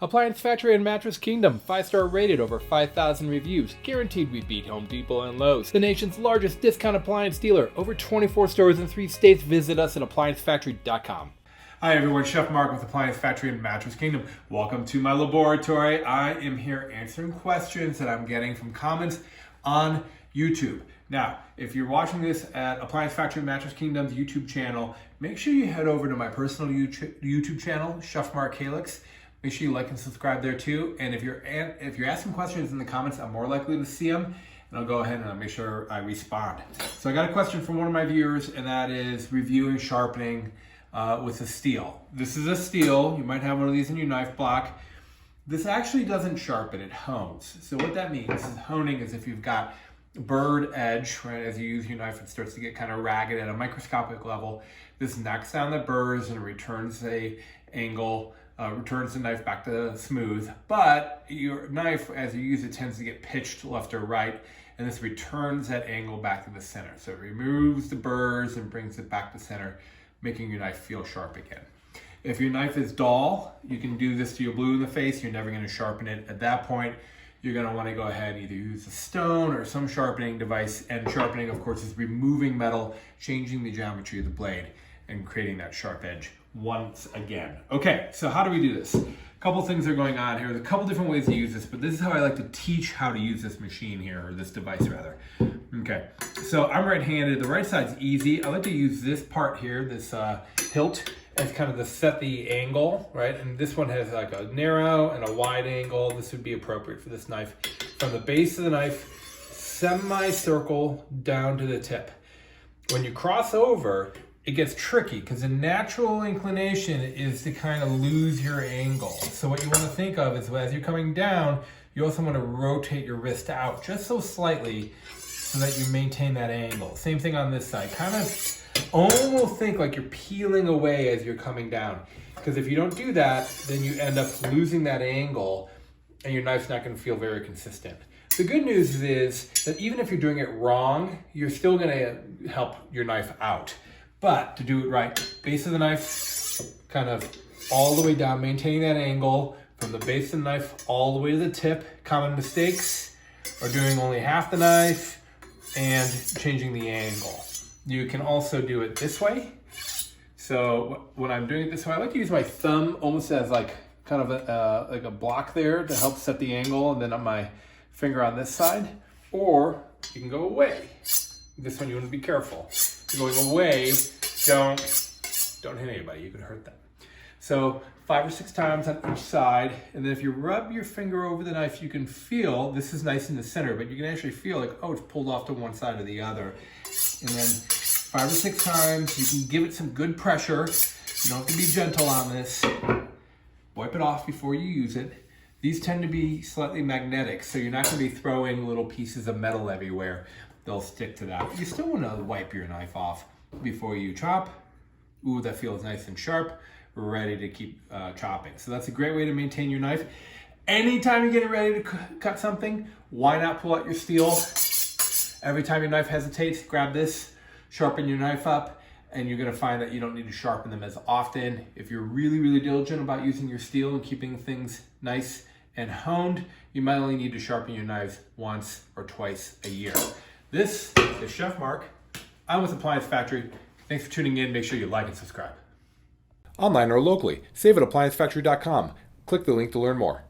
Appliance Factory and Mattress Kingdom, 5-star rated, over 5,000 reviews, guaranteed we beat Home Depot and Lowe's. The nation's largest discount appliance dealer, over 24 stores in 3 states. Visit us at ApplianceFactory.com. Hi everyone, Chef Mark with Appliance Factory and Mattress Kingdom. Welcome to my laboratory. I am here answering questions that I'm getting from comments on YouTube. Now, if you're watching this at Appliance Factory and Mattress Kingdom's YouTube channel, make sure you head over to my personal YouTube channel, Chef Mark Calix. Make sure you like and subscribe there too. And if you're asking questions in the comments, I'm more likely to see them, and I'll go ahead and I'll make sure I respond. So I got a question from one of my viewers, and that is reviewing sharpening with a steel. This is a steel. You might have one of these in your knife block. This actually doesn't sharpen, it hones. So what that means is honing is if you've got bird edge, right, as you use your knife, it starts to get kind of ragged at a microscopic level. This knocks down the burrs and returns the angle, returns the knife back to smooth. But your knife, as you use it, tends to get pitched left or right, and this returns that angle back to the center. So it removes the burrs and brings it back to center, making your knife feel sharp again. If your knife is dull, you can do this to your blue in the face. You're never going to sharpen it. At that point, you're going to want to go ahead and either use a stone or some sharpening device. And sharpening, of course, is removing metal, changing the geometry of the blade, and creating that sharp edge once again. Okay, so how do we do this? A couple things are going on here. There's a couple different ways to use this, but this is how I like to teach how to use this machine here, or this device rather. Okay, so I'm right-handed. The right side's easy. I like to use this part here, this hilt, as kind of to set the angle, right? And this one has like a narrow and a wide angle. This would be appropriate for this knife. From the base of the knife, semi-circle down to the tip. When you cross over, it gets tricky because the natural inclination is to kind of lose your angle. So what you want to think of is as you're coming down, you also want to rotate your wrist out just so slightly so that you maintain that angle. Same thing on this side. Kind of almost think like you're peeling away as you're coming down. Because if you don't do that, then you end up losing that angle and your knife's not going to feel very consistent. The good news is that even if you're doing it wrong, you're still going to help your knife out. But to do it right, base of the knife, kind of all the way down, maintaining that angle from the base of the knife all the way to the tip. Common mistakes are doing only half the knife and changing the angle. You can also do it this way. So when I'm doing it this way, I like to use my thumb almost as like kind of like a block there to help set the angle, and then on my finger on this side. Or you can go away. This one you want to be careful. Going away, don't hit anybody, you could hurt them. So 5 or 6 times on each side, and then if you rub your finger over the knife, you can feel, this is nice in the center, but you can actually feel like, oh, it's pulled off to one side or the other. And then 5 or 6 times, you can give it some good pressure. You don't have to be gentle on this. Wipe it off before you use it. These tend to be slightly magnetic, so you're not going to be throwing little pieces of metal everywhere. They'll stick to that. You still want to wipe your knife off before you chop. Ooh, that feels nice and sharp. We're ready to keep chopping. So that's a great way to maintain your knife. Anytime you're getting ready to cut something, why not pull out your steel? Every time your knife hesitates, grab this, sharpen your knife up, and you're going to find that you don't need to sharpen them as often. If you're really, really diligent about using your steel and keeping things nice and honed, you might only need to sharpen your knives once or twice a year. This is Chef Mark. I'm with Appliance Factory. Thanks for tuning in. Make sure you like and subscribe. Online or locally, save at ApplianceFactory.com. Click the link to learn more.